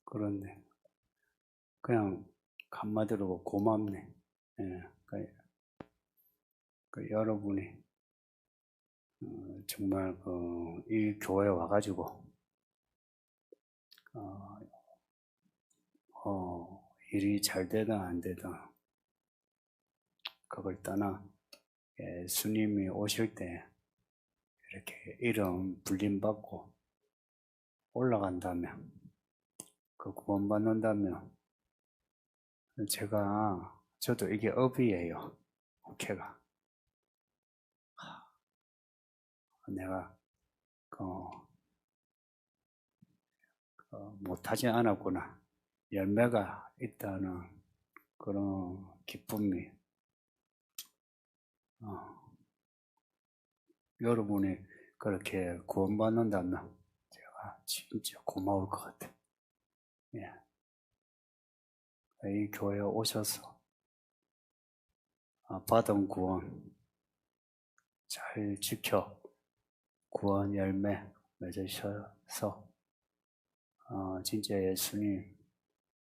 그렇네. 그냥 한마디로 고맙네. 예, 여러분이 정말 이 교회에 와가지고 일이 잘 되든 안 되든 그걸 떠나 예수님이 오실 때 이렇게 이름 불림받고 올라간다면, 그 구원받는다면, 저도 이게 업이에요. 목회가. 내가 못하지 않았구나. 열매가 있다는 그런 기쁨이 여러분이 그렇게 구원받는다면 제가 진짜 고마울 것 같아요. 예. 이 교회에 오셔서 받은 구원 잘 지켜 구원 열매 맺으셔서 진짜 예수님,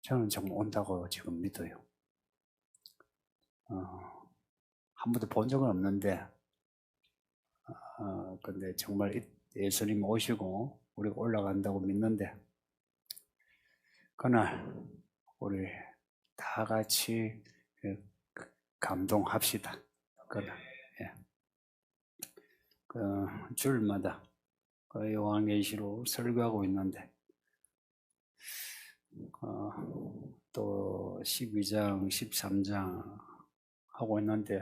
저는 정말 온다고 지금 믿어요. 한 번도 본 적은 없는데 근데 정말 예수님 오시고 우리가 올라간다고 믿는데, 그날 우리 다 같이 감동합시다. 그날 그 주일마다 요한계시로 설교하고 있는데 또 12장, 13장 하고 있는데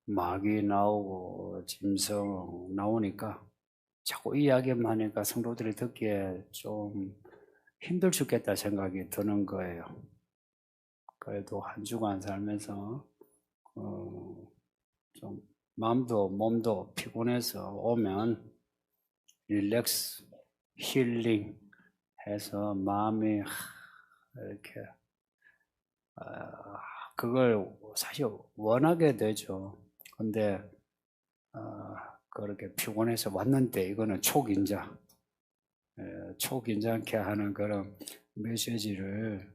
마귀 나오고 짐승 나오니까 자꾸 이야기만 하니까 성도들이 듣기에 좀 힘들 죽겠다 생각이 드는 거예요. 그래도 한 주간 살면서 좀 마음도 몸도 피곤해서 오면 릴렉스, 힐링 해서 마음이 이렇게 그걸 사실 원하게 되죠. 근데 그렇게 피곤해서 왔는데 이거는 초긴장케 하는 그런 메시지를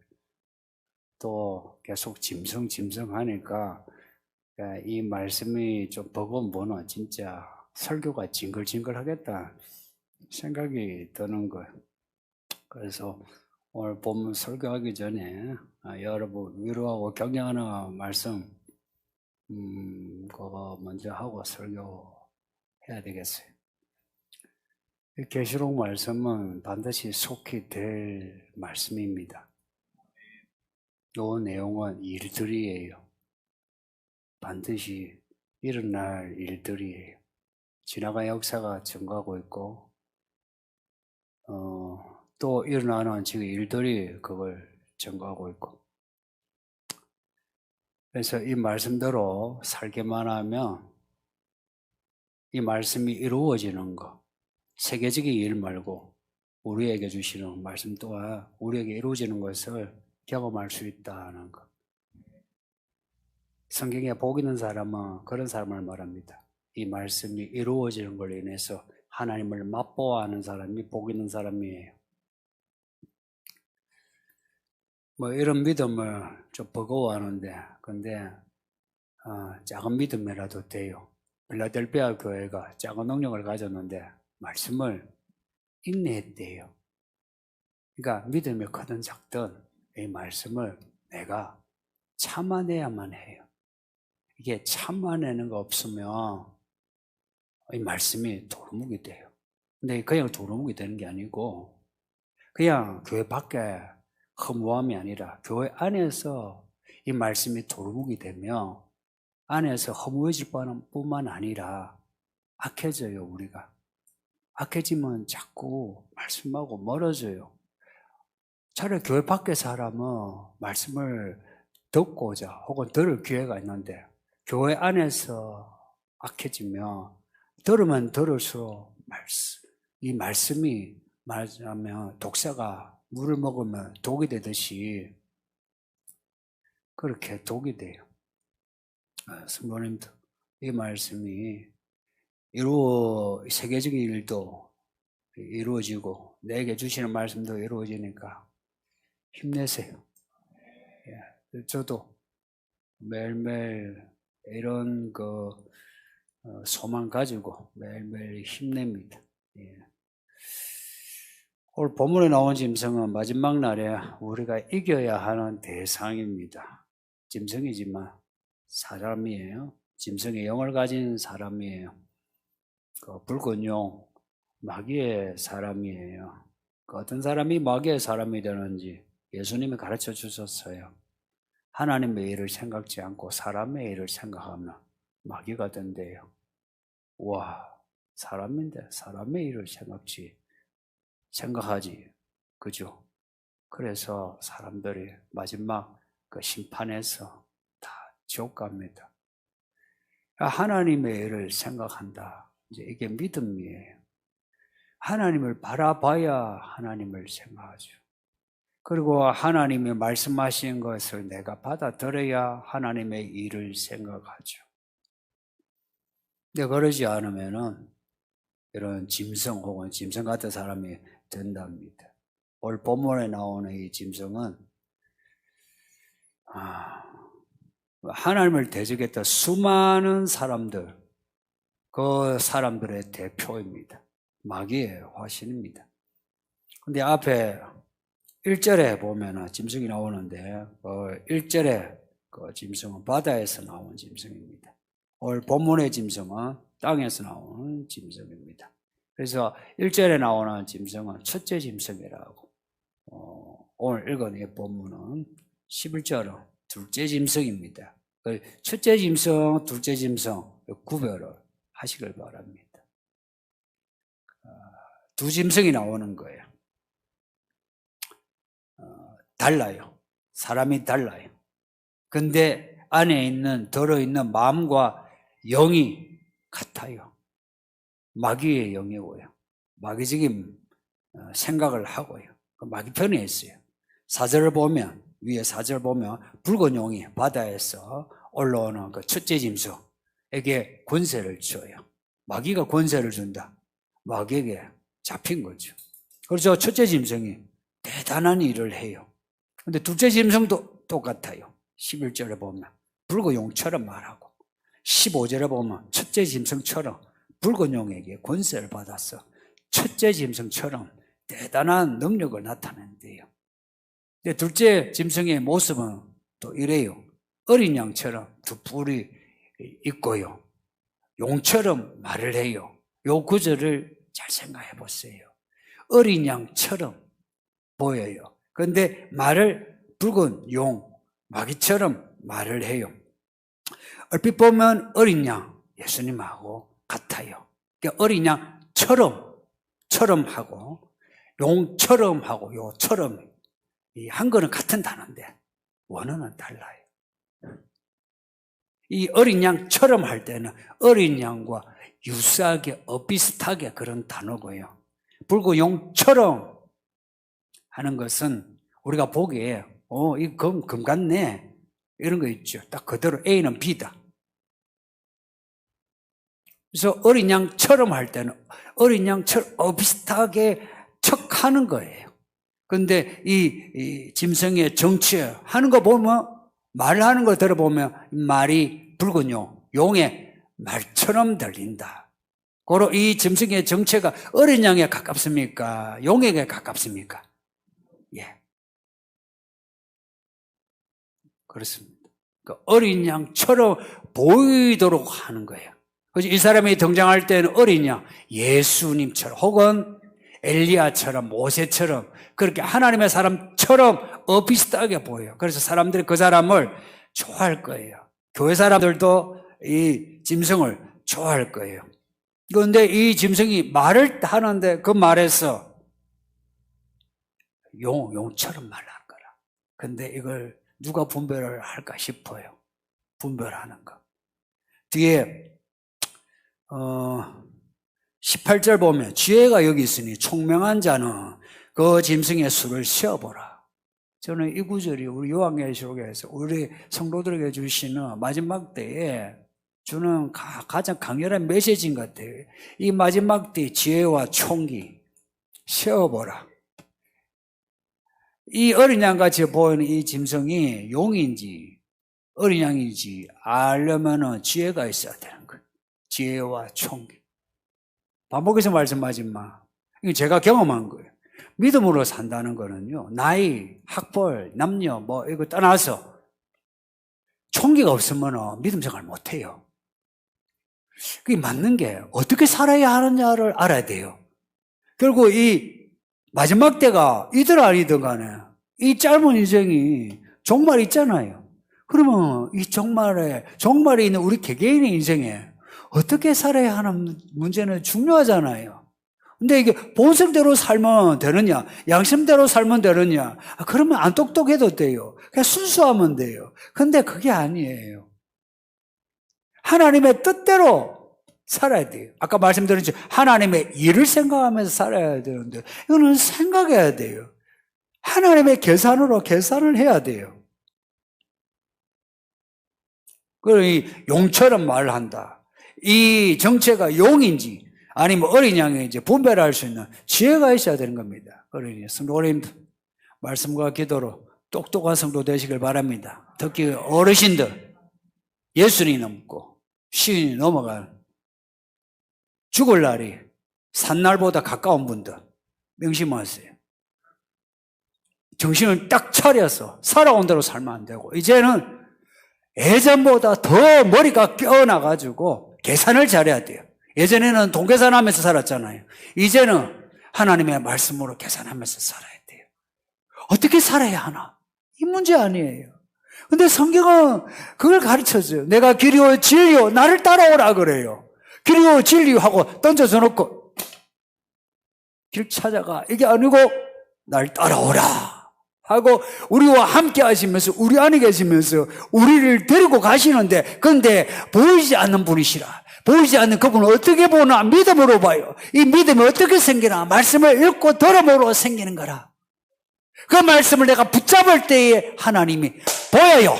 또 계속 짐승하니까 이 말씀이 좀 버거운 진짜 설교가 징글징글하겠다 생각이 드는 거예요. 그래서 오늘 본문 설교하기 전에 여러분 위로하고 격려하는 말씀 그거 먼저 하고 설교해야 되겠어요. 이 계시록 말씀은 반드시 속히 될 말씀입니다. 이 내용은 일들이에요. 반드시 일어날 일들이에요. 지나간 역사가 증가하고 있고 또 일어나는 지금 일들이 그걸 증가하고 있고, 그래서 이 말씀대로 살기만 하면 이 말씀이 이루어지는 거, 세계적인 일 말고 우리에게 주시는 말씀 또한 우리에게 이루어지는 것을 경험할 수 있다는 것. 성경에 복 있는 사람은 그런 사람을 말합니다. 이 말씀이 이루어지는 걸로 인해서 하나님을 맛보아하는 사람이 복 있는 사람이에요. 이런 믿음을 좀 버거워하는데, 근데 작은 믿음이라도 돼요. 필라델피아 교회가 작은 능력을 가졌는데 말씀을 인내했대요. 그러니까 믿음이 크든 작든 이 말씀을 내가 참아내야만 해요. 이게 참아내는 거 없으면 이 말씀이 도루묵이 돼요. 근데 그냥 도루묵이 되는 게 아니고 그냥 교회 밖에 허무함이 아니라 교회 안에서 이 말씀이 도루묵이 되면 안에서 허무해질 뿐만 아니라 악해져요. 우리가 악해지면 자꾸 말씀하고 멀어져요. 차라리 교회 밖에 사람은 말씀을 듣고자 혹은 들을 기회가 있는데 교회 안에서 악해지면 들으면 들을수록 이 말씀이 말하자면 독사가 물을 먹으면 독이 되듯이 그렇게 독이 돼요. 성도님들, 이 말씀이 세계적인 일도 이루어지고 내게 주시는 말씀도 이루어지니까 힘내세요. 예, 저도 매일매일 이런 소망 가지고 매일매일 힘냅니다. 예. 오늘 본문에 나온 짐승은 마지막 날에 우리가 이겨야 하는 대상입니다. 짐승이지만 사람이에요. 짐승의 영을 가진 사람이에요. 붉은 용, 마귀의 사람이에요. 어떤 사람이 마귀의 사람이 되는지 예수님이 가르쳐 주셨어요. 하나님의 일을 생각지 않고 사람의 일을 생각하면 마귀가 된대요. 와, 사람인데 사람의 일을 생각하지. 그죠? 그래서 사람들이 마지막 심판에서 다 지옥 갑니다. 하나님의 일을 생각한다. 이제 이게 믿음이에요. 하나님을 바라봐야 하나님을 생각하죠. 그리고 하나님이 말씀하신 것을 내가 받아들여야 하나님의 일을 생각하죠. 근데 그러지 않으면은 이런 짐승 혹은 짐승 같은 사람이 된답니다. 오늘 본문에 나오는 이 짐승은 하나님을 대적했던 수많은 사람들, 그 사람들의 대표입니다. 마귀의 화신입니다. 근데 앞에 1절에 보면 짐승이 나오는데 1절에 그 짐승은 바다에서 나온 짐승입니다. 오늘 본문의 짐승은 땅에서 나오는 짐승입니다. 그래서 1절에 나오는 짐승은 첫째 짐승이라고, 오늘 읽은 이 본문은 11절은 둘째 짐승입니다. 첫째 짐승, 둘째 짐승 구별을 하시길 바랍니다. 두 짐승이 나오는 거예요. 달라요. 사람이 달라요. 근데 안에 들어있는 마음과 영이 같아요. 마귀의 영이고요. 마귀적인 생각을 하고요. 마귀 편에 있어요. 4절을 보면, 위에 4절 보면 붉은 용이 바다에서 올라오는 그 첫째 짐승에게 권세를 줘요. 마귀가 권세를 준다. 마귀에게 잡힌 거죠. 그래서 첫째 짐승이 대단한 일을 해요. 근데 둘째 짐승도 똑같아요. 11절에 보면 붉은 용처럼 말하고, 15절에 보면 첫째 짐승처럼 붉은 용에게 권세를 받아서 첫째 짐승처럼 대단한 능력을 나타낸대요. 근데 둘째 짐승의 모습은 또 이래요. 어린 양처럼 두 뿔이 있고요. 용처럼 말을 해요. 요 구절을 잘 생각해 보세요. 어린 양처럼 보여요. 그런데 말을 붉은 용, 마귀처럼 말을 해요. 얼핏 보면 어린 양, 예수님하고 같아요. 그러니까 어린 양처럼 하고, 용처럼 하고, 요처럼, 이 한글은 같은 단어인데 원어는 달라요. 이 어린 양처럼 할 때는 어린 양과 유사하게 비슷하게 그런 단어고요. 붉은 용처럼 하는 것은 우리가 보기에 이 금 같네 이런 거 있죠. 딱 그대로 A는 B다. 그래서 어린 양처럼 할 때는 어린 양처럼 비슷하게 척하는 거예요. 그런데 이 짐승의 정치하는 거 보면, 말하는 거 들어보면 말이 붉은 용의 말처럼 들린다. 고로 이 짐승의 정체가 어린 양에 가깝습니까? 용에게 가깝습니까? 예. 그렇습니다. 어린 양처럼 보이도록 하는 거예요. 그래서 이 사람이 등장할 때는 어린 양, 예수님처럼 혹은 엘리야처럼, 모세처럼 그렇게 하나님의 사람처럼 비슷하게 보여요. 그래서 사람들이 그 사람을 좋아할 거예요. 교회 사람들도 이 짐승을 좋아할 거예요. 그런데 이 짐승이 말을 하는데 그 말에서 용처럼 말하는 거라. 근데 이걸 누가 분별을 할까 싶어요. 분별하는 거. 뒤에 18절 보면 지혜가 여기 있으니 총명한 자는 그 짐승의 수를 세어보라. 저는 이 구절이 우리 요한계시록에서 우리 성도들에게 주시는 마지막 때에 주는 가장 강렬한 메시지인 것 같아요. 이 마지막 때 지혜와 총기, 세워보라. 이 어린 양같이 보이는 이 짐승이 용인지 어린 양인지 알려면 지혜가 있어야 되는 거예요. 지혜와 총기. 반복해서 말씀하지 마. 이거 제가 경험한 거예요. 믿음으로 산다는 거는요, 나이, 학벌, 남녀, 이거 떠나서 총기가 없으면 믿음 생활 못 해요. 그게 맞는 게 어떻게 살아야 하느냐를 알아야 돼요. 결국 이 마지막 때가 이들 아니든 간에 이 짧은 인생이 종말 있잖아요. 그러면 이 종말에 있는 우리 개개인의 인생에 어떻게 살아야 하는 문제는 중요하잖아요. 근데 이게 본성대로 살면 되느냐, 양심대로 살면 되느냐, 그러면 안 똑똑해도 돼요. 그냥 순수하면 돼요. 근데 그게 아니에요. 하나님의 뜻대로 살아야 돼요. 아까 말씀드렸죠. 하나님의 일을 생각하면서 살아야 되는데 이거는 생각해야 돼요. 하나님의 계산으로 계산을 해야 돼요. 그리고 이 용처럼 말한다. 이 정체가 용인지 아니면 어린 양인지 분별할 수 있는 지혜가 있어야 되는 겁니다. 그러니 성도님 말씀과 기도로 똑똑한 성도 되시길 바랍니다. 특히 어르신들 예순이 넘고 시인이 넘어간 죽을 날이 산날보다 가까운 분들 명심하세요. 정신을 딱 차려서 살아온 대로 살면 안 되고 이제는 예전보다 더 머리가 깨어나가지고 계산을 잘해야 돼요. 예전에는 돈 계산하면서 살았잖아요. 이제는 하나님의 말씀으로 계산하면서 살아야 돼요. 어떻게 살아야 하나? 이 문제 아니에요. 근데 성경은 그걸 가르쳐줘요. 내가 길이요 진리요 나를 따라오라 그래요. 길이요 진리요 하고 던져서 놓고 길 찾아가 이게 아니고 날 따라오라 하고 우리와 함께 하시면서 우리 안에 계시면서 우리를 데리고 가시는데 근데 보이지 않는 분이시라. 보이지 않는 그분을 어떻게 보나? 믿음으로 봐요. 이 믿음이 어떻게 생기나? 말씀을 읽고 들음으로 생기는 거라. 그 말씀을 내가 붙잡을 때에 하나님이 보여요.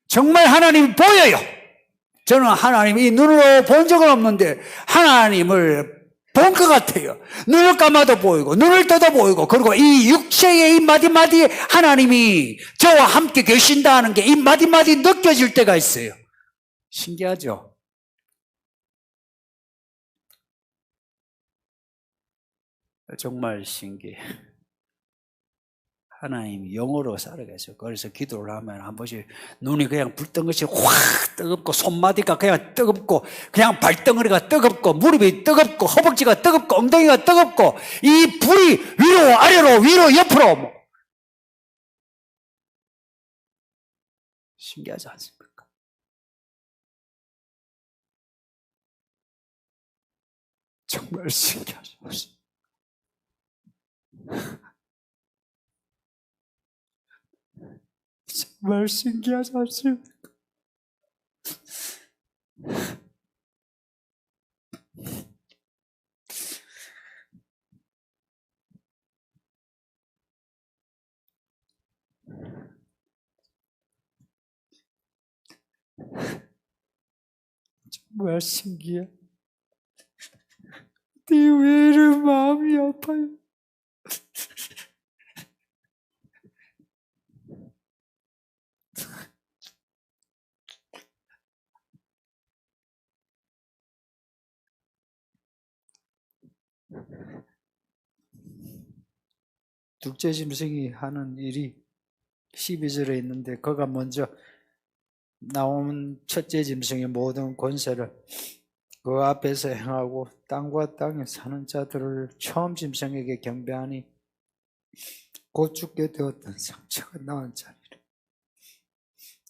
정말 하나님이 보여요. 저는 하나님이 눈으로 본 적은 없는데 하나님을 본 것 같아요. 눈을 감아도 보이고 눈을 떠도 보이고 그리고 이 육체의 이 마디마디 하나님이 저와 함께 계신다는 게 이 마디마디 느껴질 때가 있어요. 신기하죠? 정말 신기해. 하나님이 영으로 살아계셔. 그래서 기도를 하면 한 번씩 눈이 그냥 불뜬 것이 확 뜨겁고 손마디가 그냥 뜨겁고 그냥 발덩어리가 뜨겁고 무릎이 뜨겁고 허벅지가 뜨겁고 엉덩이가 뜨겁고 이 불이 위로 아래로 위로 옆으로 신기하지 않습니까? 정말 신기하죠. 정말 신기하지 않습니까? 정말 신기해. 네 왜 이런 마음이 아파요? 둘째 짐승이 하는 일이 12절에 있는데 그가 먼저 나온 첫째 짐승의 모든 권세를 그 앞에서 행하고 땅과 땅에 사는 자들을 처음 짐승에게 경배하니 곧 죽게 되었던 상처가 나은 자니라.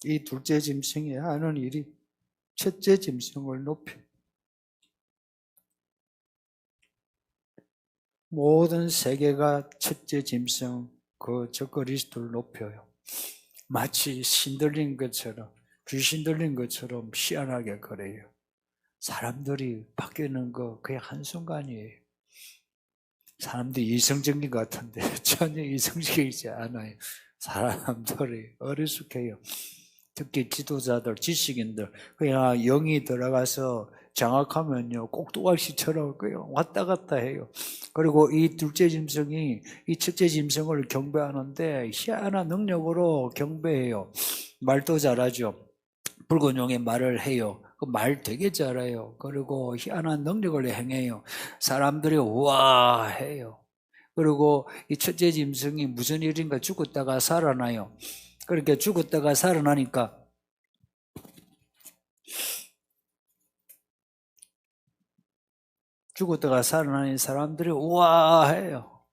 이 둘째 짐승이 하는 일이 첫째 짐승을 높여 모든 세계가 첫째 짐승 저 그리스도를 높여요. 마치 신 들린 것처럼 귀신 들린 것처럼 희한하게 그래요. 사람들이 바뀌는 거 그냥 한순간이에요. 사람들이 이성적인 것 같은데 전혀 이성적이지 않아요. 사람들이 어리숙해요. 특히 지도자들, 지식인들 그냥 영이 들어가서 장악하면요 꼭두각시처럼 그냥 왔다 갔다 해요. 그리고 이 둘째 짐승이 이 첫째 짐승을 경배하는데 희한한 능력으로 경배해요. 말도 잘하죠. 붉은 용의 말을 해요. 그 말 되게 잘해요. 그리고 희한한 능력을 행해요. 사람들이 우와 해요. 그리고 이 첫째 짐승이 무슨 일인가 죽었다가 살아나요. 그렇게 죽었다가 살아나니까 죽었다가 살아나니 사람들이 우와 해요.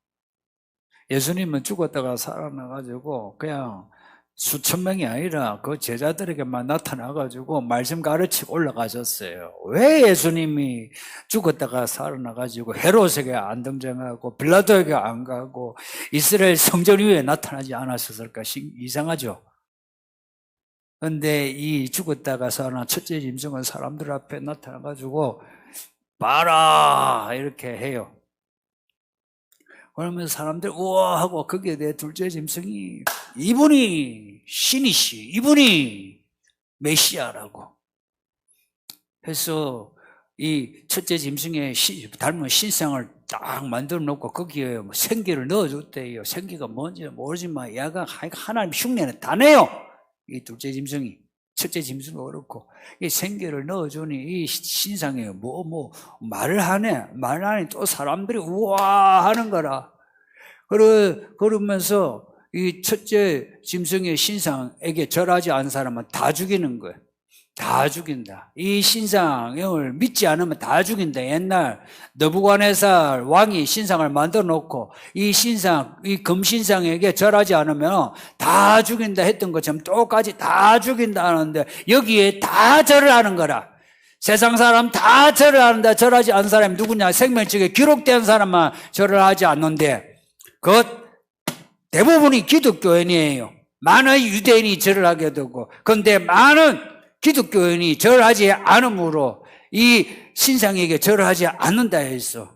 예수님은 죽었다가 살아나가지고 그냥 수천 명이 아니라 그 제자들에게만 나타나가지고 말씀 가르치고 올라가셨어요. 왜 예수님이 죽었다가 살아나가지고 헤롯에게 안 등장하고 빌라도에게 안 가고 이스라엘 성전 위에 나타나지 않았을까? 이상하죠? 그런데 이 죽었다가 살아난 첫째 짐승은 사람들 앞에 나타나가지고 봐라 이렇게 해요. 그러면 사람들 우와 하고 거기에 대해 둘째 짐승이 이분이 신이시, 이분이 메시아라고 해서 이 첫째 짐승의 닮은 신상을 딱 만들어 놓고 거기에 생기를 넣어줬대요. 생기가 뭔지 모르지만 얘가 하나님 흉내는 다 내요. 이 둘째 짐승이. 첫째 짐승도 그렇고 이 생기를 넣어주니 이 신상에 말을 하네. 말을 하니 또 사람들이 우와 하는 거라. 그러면서 이 첫째 짐승의 신상에게 절하지 않은 사람은 다 죽이는 거예요. 다 죽인다. 이 신상을 믿지 않으면 다 죽인다. 옛날 느부갓네살 왕이 신상을 만들어 놓고 이 신상, 이 금신상에게 절하지 않으면 다 죽인다 했던 것처럼 똑같이 다 죽인다 하는데 여기에 다 절을 하는 거라. 세상 사람 다 절을 하는데 절하지 않은 사람이 누구냐? 생명책에 기록된 사람만 절을 하지 않는데 그 대부분이 기독교인이에요. 많은 유대인이 절을 하게 되고 그런데 많은 기독교인이 절하지 않으므로 이 신상에게 절하지 않는다 해서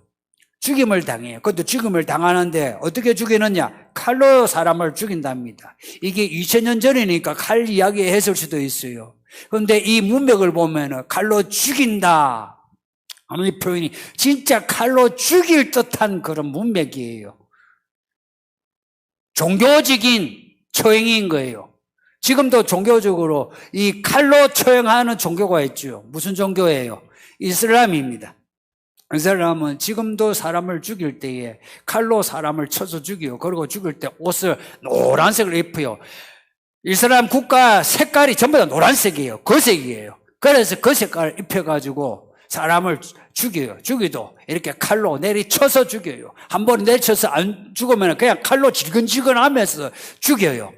죽임을 당해요. 그것도 죽임을 당하는데 어떻게 죽이느냐? 칼로 사람을 죽인답니다. 이게 2000년 전이니까 칼 이야기 했을 수도 있어요. 그런데 이 문맥을 보면 칼로 죽인다 하는 표현이 진짜 칼로 죽일 듯한 그런 문맥이에요. 종교적인 처형인 거예요. 지금도 종교적으로 이 칼로 처형하는 종교가 있죠. 무슨 종교예요? 이슬람입니다. 이슬람은 지금도 사람을 죽일 때에 칼로 사람을 쳐서 죽여요. 그리고 죽일 때 옷을 노란색을 입혀요. 이슬람 국가 색깔이 전부 다 노란색이에요. 거색이에요. 그래서 그 색깔을 입혀가지고 사람을 죽여요. 죽이도 이렇게 칼로 내리쳐서 죽여요. 한 번 내리쳐서 안 죽으면 그냥 칼로 지근지근 하면서 죽여요.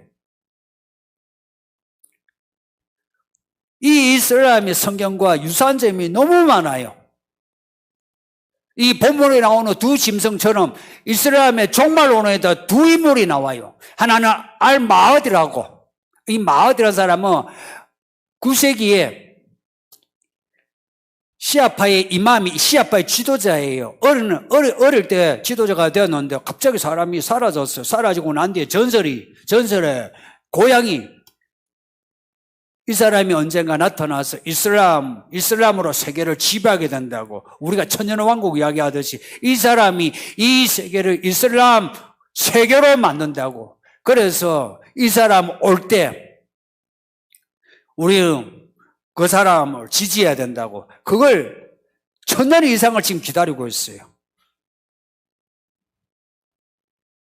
이 이슬람의 성경과 유사한 점이 너무 많아요. 이 본문에 나오는 두 짐승처럼 이슬람의 종말론에다 두 인물이 나와요. 하나는 알마흐디라고. 이 마흐디라는 사람은 9세기에 시아파의 이맘이 시아파의 지도자예요. 어릴 때 지도자가 되었는데 갑자기 사람이 사라졌어요. 사라지고 난 뒤에 전설에 고향이 이 사람이 언젠가 나타나서 이슬람으로 세계를 지배하게 된다고 우리가 천년왕국 이야기하듯이 이 사람이 이 세계를 이슬람 세계로 만든다고. 그래서 이 사람 올 때 우리는 그 사람을 지지해야 된다고. 그걸 1000년 이상을 지금 기다리고 있어요.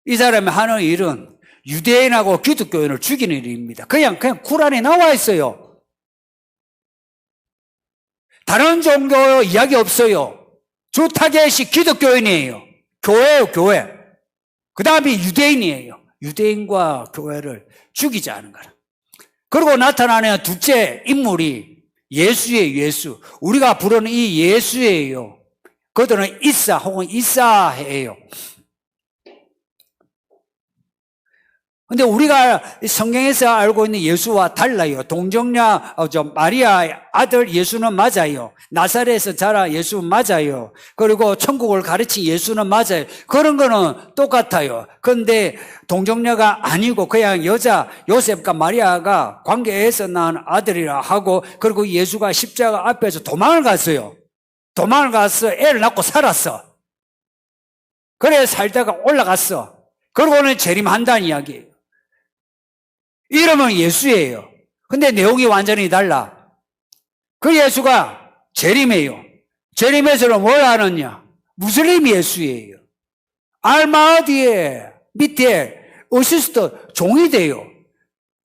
이 사람이 하는 일은 유대인하고 기독교인을 죽이는 일입니다. 그냥 쿠란에 나와 있어요. 다른 종교 이야기 없어요. 주 타겟이 기독교인이에요. 교회예요, 교회. 그 다음에 유대인이에요. 유대인과 교회를 죽이지 않은 거라. 그리고 나타나는 둘째 인물이 예수예요, 예수. 우리가 부르는 이 예수예요. 그들은 이사 혹은 이사예요. 근데 우리가 성경에서 알고 있는 예수와 달라요. 동정녀, 마리아 아들 예수는 맞아요. 나사렛에서 자란 예수 맞아요. 그리고 천국을 가르친 예수는 맞아요. 그런 거는 똑같아요. 그런데 동정녀가 아니고 그냥 여자 요셉과 마리아가 관계에서 낳은 아들이라 하고 그리고 예수가 십자가 앞에서 도망을 갔어요. 도망을 가서 애를 낳고 살았어. 그래 살다가 올라갔어. 그러고는 재림한다는 이야기예요. 이름은 예수예요. 근데 내용이 완전히 달라. 그 예수가 재림이에요. 재림에서는 뭘 하느냐? 무슬림 예수예요. 알마디에 밑에 어시스트 종이 돼요.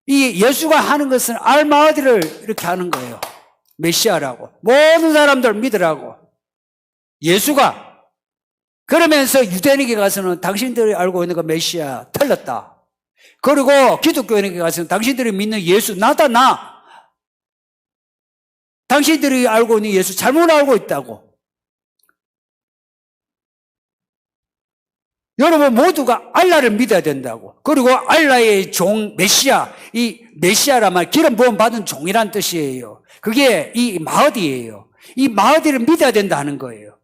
이 예수가 하는 것은 알마디를 이렇게 하는 거예요. 메시아라고. 모든 사람들 믿으라고. 예수가. 그러면서 유대인에게 가서는 당신들이 알고 있는 그 메시아 틀렸다. 그리고 기독교인에게 가서는 당신들이 믿는 예수 나다 나. 당신들이 알고 있는 예수 잘못 알고 있다고. 여러분 모두가 알라를 믿어야 된다고. 그리고 알라의 종 메시아, 이 메시아란 말 기름 부음 받은 종이란 뜻이에요. 그게 이 마흐디예요. 이 마흐디를 믿어야 된다는 거예요.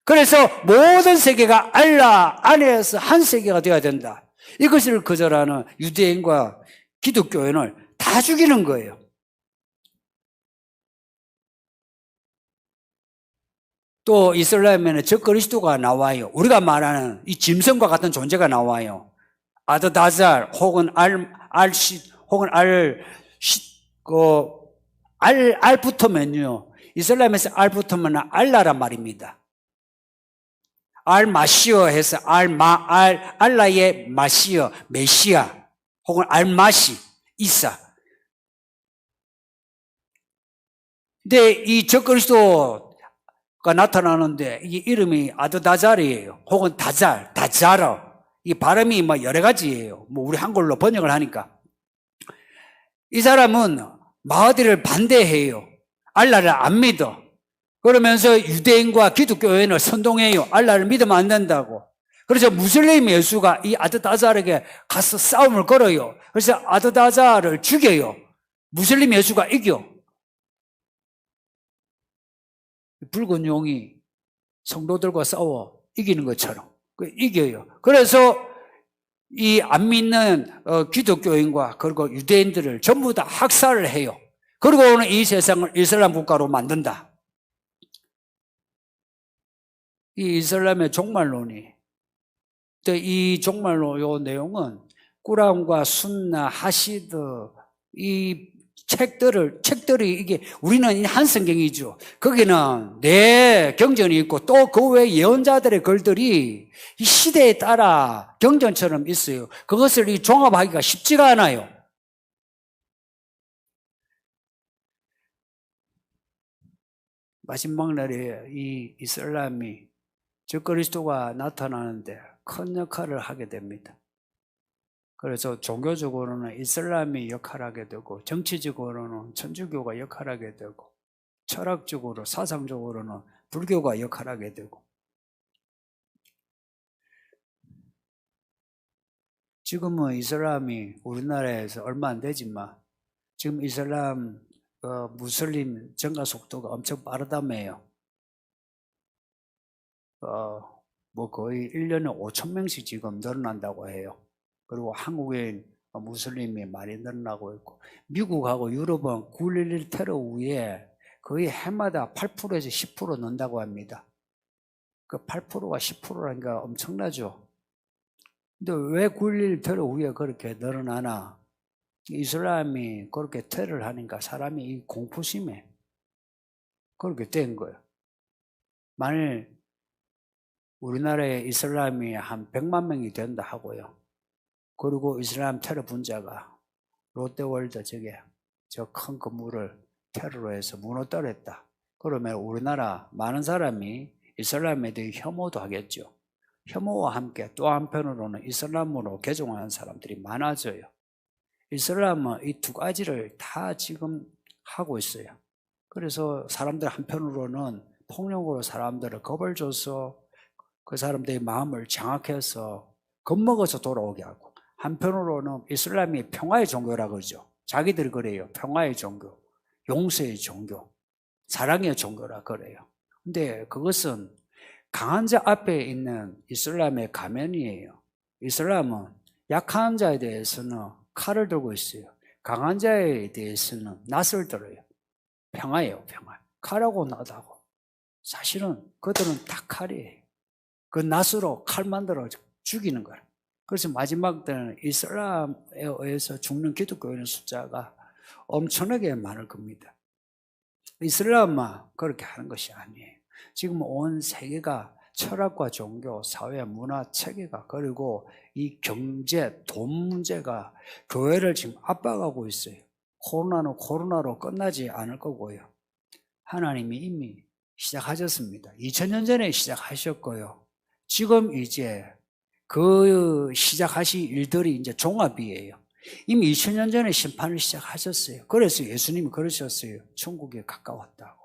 그래서 모든 세계가 알라 안에서 한 세계가 되어야 된다. 이것을 거절하는 유대인과 기독교인을 다 죽이는 거예요. 또 이슬람에는 적그리스도가 나와요. 우리가 말하는 이 짐승과 같은 존재가 나와요. 아드다잘 혹은 혹은 알 붙으면요. 이슬람에서 알 붙으면 알라란 말입니다. 알마시어 해서 알라의 마시어, 메시아 혹은 알마시, 이사. 근데 이 적그리스도 가 나타나는데 이 이름이 아드다잘이에요. 혹은 다자라. 이 발음이 뭐 여러 가지예요. 뭐 우리 한글로 번역을 하니까. 이 사람은 마하디를 반대해요. 알라를 안 믿어. 그러면서 유대인과 기독교인을 선동해요. 알라를 믿으면 안 된다고. 그래서 무슬림 예수가 이 아드다잘에게 가서 싸움을 걸어요. 그래서 아드다잘을 죽여요. 무슬림 예수가 이겨. 붉은 용이 성도들과 싸워 이기는 것처럼 이겨요. 그래서 이 안 믿는 기독교인과 그리고 유대인들을 전부 다 학살을 해요. 그리고는 이 세상을 이슬람 국가로 만든다. 이 이슬람의 종말론이 이 종말론 요 내용은 꾸란과 순나, 하시드 이 책들이 이게 우리는 한 성경이죠. 거기는 내 경전이 있고 또 그 외 예언자들의 글들이 이 시대에 따라 경전처럼 있어요. 그것을 이 종합하기가 쉽지가 않아요. 마지막 날에 이 이슬람이 적그리스도가 나타나는데 큰 역할을 하게 됩니다. 그래서 종교적으로는 이슬람이 역할하게 되고 정치적으로는 천주교가 역할하게 되고 철학적으로 사상적으로는 불교가 역할하게 되고 지금은 이슬람이 우리나라에서 얼마 안 되지만 지금 이슬람 무슬림 증가 속도가 엄청 빠르다며요. 뭐 거의 1년에 5,000명씩 지금 늘어난다고 해요. 그리고 한국인 무슬림이 많이 늘어나고 있고 미국하고 유럽은 9.11 테러 후에 거의 해마다 8%에서 10% 는다고 합니다. 그 8%가 10%라니까 엄청나죠. 근데 왜 9.11 테러 후에 그렇게 늘어나나? 이슬람이 그렇게 테러를 하니까 사람이 이 공포심에 그렇게 된 거예요. 만일 우리나라에 이슬람이 한 100만 명이 된다 하고요. 그리고 이슬람 테러 분자가 롯데월드 저 큰 건물을 테러로 해서 무너뜨렸다. 그러면 우리나라 많은 사람이 이슬람에 대해 혐오도 하겠죠. 혐오와 함께 또 한편으로는 이슬람으로 개종하는 사람들이 많아져요. 이슬람은 이 두 가지를 다 지금 하고 있어요. 그래서 사람들 한편으로는 폭력으로 사람들을 겁을 줘서 그 사람들의 마음을 장악해서 겁먹어서 돌아오게 하고 한편으로는 이슬람이 평화의 종교라 그러죠. 자기들이 그래요. 평화의 종교, 용서의 종교, 사랑의 종교라 그래요. 근데 그것은 강한 자 앞에 있는 이슬람의 가면이에요. 이슬람은 약한 자에 대해서는 칼을 들고 있어요. 강한 자에 대해서는 낫을 들어요. 평화예요, 평화. 칼하고 나다고. 사실은 그들은 다 칼이에요. 그 낫으로 칼 만들어 죽이는 거예요. 그래서 마지막 때는 이슬람에 의해서 죽는 기독교인의 숫자가 엄청나게 많을 겁니다. 이슬람만 그렇게 하는 것이 아니에요. 지금 온 세계가 철학과 종교, 사회, 문화, 체계가 그리고 이 경제, 돈 문제가 교회를 지금 압박하고 있어요. 코로나는 코로나로 끝나지 않을 거고요. 하나님이 이미 시작하셨습니다. 2000년 전에 시작하셨고요. 지금 이제 그 시작하신 일들이 이제 종합이에요. 이미 2000년 전에 심판을 시작하셨어요. 그래서 예수님이 그러셨어요. 천국에 가까웠다고.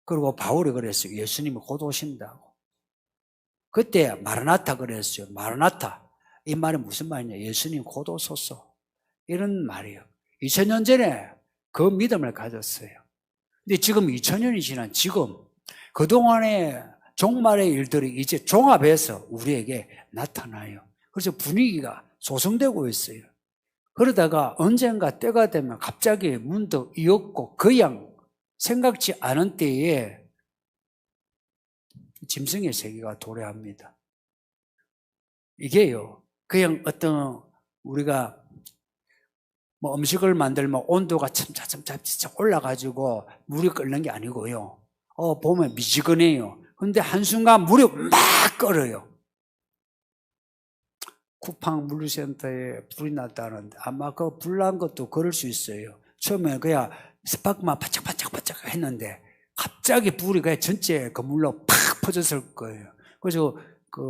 그리고 바울이 그랬어요. 예수님이 곧 오신다고. 그때 마라나타 그랬어요. 마라나타. 이 말이 무슨 말이냐. 예수님 곧 오소서. 이런 말이에요. 2000년 전에 그 믿음을 가졌어요. 근데 지금 2000년이 지난 지금 그동안의 종말의 일들이 이제 종합해서 우리에게 나타나요. 그래서 분위기가 조성되고 있어요. 그러다가 언젠가 때가 되면 갑자기 문득 이었고 그냥 생각지 않은 때에 짐승의 세계가 도래합니다. 이게요, 그냥 어떤 우리가 뭐 음식을 만들면 온도가 점차 올라가지고 물이 끓는 게 아니고요. 보면 미지근해요. 근데 한순간 물이 막 끓어요. 쿠팡 물류센터에 불이 났다는데 아마 그 불난 것도 그럴 수 있어요. 처음에 그냥 스파크만 바짝바짝 했는데 갑자기 불이 그냥 전체 건물로 팍 퍼졌을 거예요. 그래서 그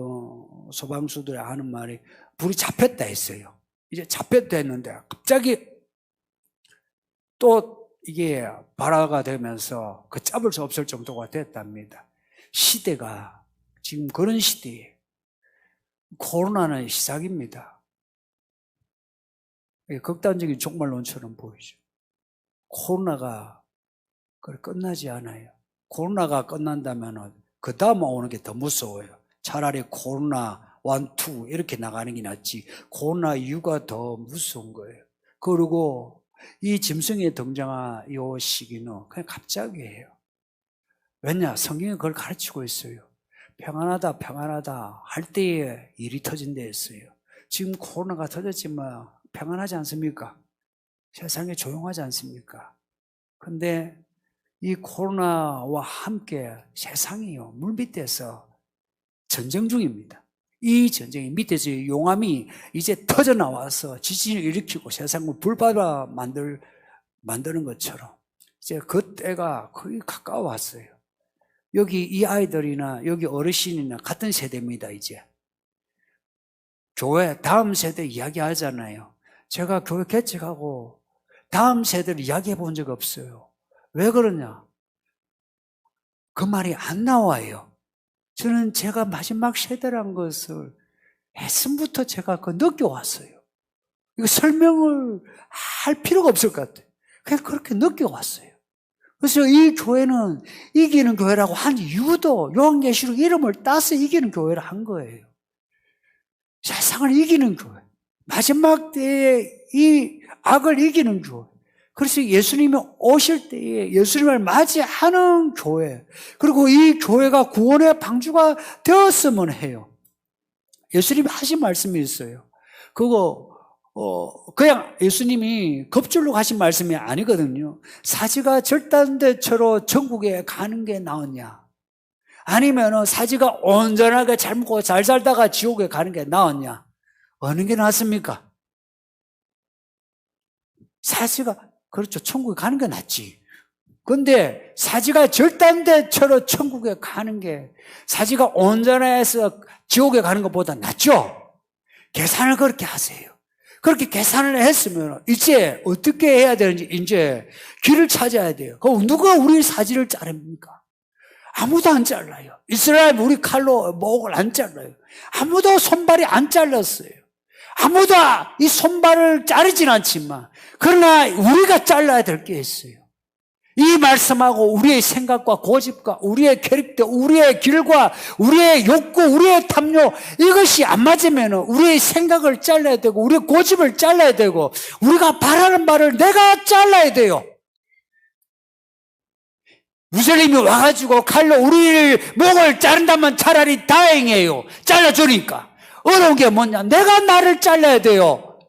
소방수들이 하는 말이 불이 잡혔다 했어요. 이제 잡혔다 했는데 갑자기 또 이게 발화가 되면서 그 잡을 수 없을 정도가 됐답니다. 시대가 지금 그런 시대예요. 코로나는 시작입니다. 극단적인 종말론처럼 보이죠. 코로나가 끝나지 않아요. 코로나가 끝난다면 그 다음 오는 게 더 무서워요. 차라리 코로나 1, 2 이렇게 나가는 게 낫지 코로나 이후가 더 무서운 거예요. 그리고 이 짐승에 등장한 이 시기는 그냥 갑자기예요. 왜냐? 성경이 그걸 가르치고 있어요. 평안하다 할 때에 일이 터진다 했어요. 지금 코로나가 터졌지만 평안하지 않습니까? 세상이 조용하지 않습니까? 근데 이 코로나와 함께 세상이요, 물밑에서 전쟁 중입니다. 이 전쟁이 밑에서 용암이 이제 터져나와서 지진을 일으키고 세상을 불바다 만드는 것처럼 이제 그 때가 거의 가까워왔어요. 여기 이 아이들이나 여기 어르신이나 같은 세대입니다, 이제. 교회 다음 세대 이야기하잖아요. 제가 교회 개척하고 다음 세대를 이야기해 본 적 없어요. 왜 그러냐? 그 말이 안 나와요. 저는 제가 마지막 세대란 것을 했음부터 제가 느껴왔어요. 이거 설명을 할 필요가 없을 것 같아요. 그냥 그렇게 느껴왔어요. 그래서 이 교회는 이기는 교회라고 한 이유도 요한계시록 이름을 따서 이기는 교회를 한 거예요. 세상을 이기는 교회. 마지막 때에 이 악을 이기는 교회. 그래서 예수님이 오실 때에 예수님을 맞이하는 교회. 그리고 이 교회가 구원의 방주가 되었으면 해요. 예수님이 하신 말씀이 있어요. 그거 그냥 예수님이 겁줄로 하신 말씀이 아니거든요. 사지가 절단대처럼 천국에 가는 게 나았냐? 아니면 사지가 온전하게 잘 먹고 잘 살다가 지옥에 가는 게 나았냐? 어느 게 낫습니까? 사지가 그렇죠. 천국에 가는 게 낫지. 근데 사지가 절단대처럼 천국에 가는 게 사지가 온전해서 지옥에 가는 것보다 낫죠? 계산을 그렇게 하세요. 그렇게 계산을 했으면 이제 어떻게 해야 되는지 이제 길을 찾아야 돼요. 그럼 누가 우리 사지를 자릅니까? 아무도 안 잘라요. 이스라엘 우리 칼로 목을 안 잘라요. 아무도 손발이 안 잘랐어요. 아무도 이 손발을 자르진 않지만 그러나 우리가 잘라야 될 게 있어요. 이 말씀하고 우리의 생각과 고집과 우리의 캐릭터, 우리의 길과 우리의 욕구, 우리의 탐욕 이것이 안 맞으면 우리의 생각을 잘라야 되고 우리의 고집을 잘라야 되고 우리가 바라는 바를 내가 잘라야 돼요. 무슬림이 와가지고 칼로 우리를 목을 자른다면 차라리 다행이에요. 잘라주니까. 어려운 게 뭐냐? 내가 나를 잘라야 돼요.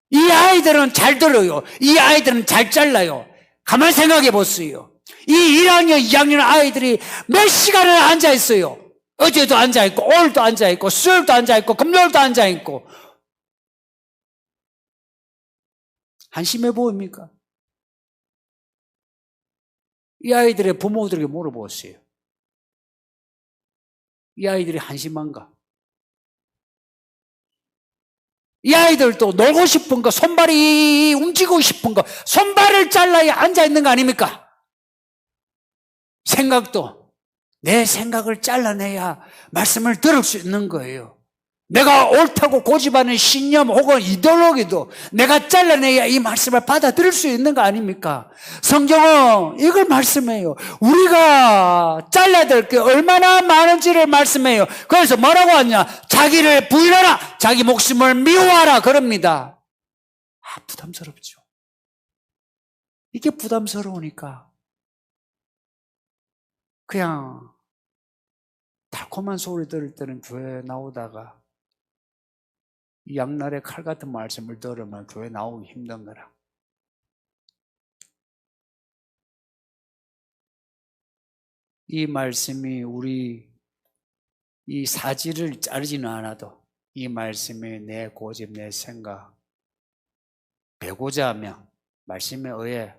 이 아이들은 잘 들어요. 이 아이들은 잘 잘라요. 가만 생각해 보세요. 이 1학년, 2학년 아이들이 몇 시간을 앉아있어요. 어제도 앉아있고, 오늘도 앉아있고, 수요일도 앉아있고, 금요일도 앉아있고. 한심해 보입니까? 이 아이들의 부모들에게 물어보세요. 이 아이들이 한심한가? 이 아이들도 놀고 싶은 거, 손발이 움직이고 싶은 거, 손발을 잘라야 앉아있는 거 아닙니까? 생각도 내 생각을 잘라내야 말씀을 들을 수 있는 거예요. 내가 옳다고 고집하는 신념 혹은 이데올로기도 내가 잘라내야 이 말씀을 받아들일 수 있는 거 아닙니까? 성경은 이걸 말씀해요. 우리가 잘라야 될 게 얼마나 많은지를 말씀해요. 그래서 뭐라고 하냐? 자기를 부인하라, 자기 목숨을 미워하라 그럽니다. 부담스럽죠. 이게 부담스러우니까 그냥 달콤한 소리 들을 때는 교회에 나오다가 이 양날의 칼 같은 말씀을 들으면 교회 나오기 힘든 거라. 이 말씀이 우리 이 사지를 자르지는 않아도 이 말씀이 내 고집, 내 생각 배고자 하며 말씀에 의해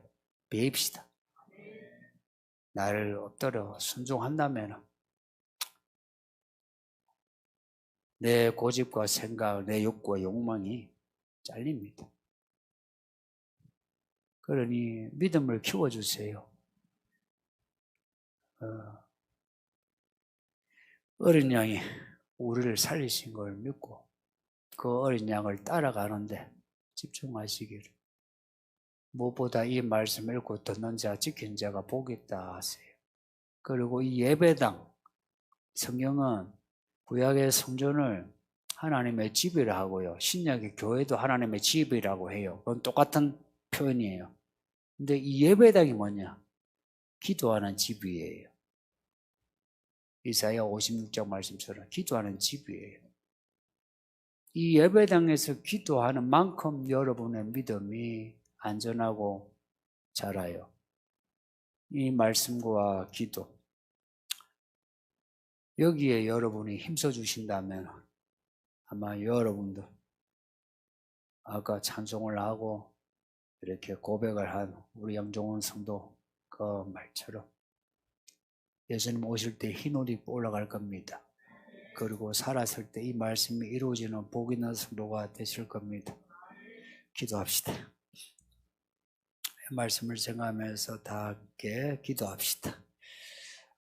배입시다. 나를 엎드려 순종한다면 내 고집과 생각, 내 욕구와 욕망이 잘립니다. 그러니 믿음을 키워주세요. 어린 양이 우리를 살리신 걸 믿고 그 어린 양을 따라가는데 집중하시기를. 무엇보다 이 말씀 읽고 듣는 자, 지킨 자가 복이 있다 하세요. 그리고 이 예배당, 성경은 구약의 성전을 하나님의 집이라 하고요. 신약의 교회도 하나님의 집이라고 해요. 그건 똑같은 표현이에요. 근데 이 예배당이 뭐냐? 기도하는 집이에요. 이사야 56장 말씀처럼 기도하는 집이에요. 이 예배당에서 기도하는 만큼 여러분의 믿음이 안전하고 자라요. 이 말씀과 기도, 여기에 여러분이 힘써 주신다면 아마 여러분도 아까 찬송을 하고 이렇게 고백을 한 우리 양종원 성도 그 말처럼 예수님 오실 때 흰 옷 입고 올라갈 겁니다. 그리고 살았을 때 이 말씀이 이루어지는 복 있는 성도가 되실 겁니다. 기도합시다. 이 말씀을 생각하면서 다 함께 기도합시다.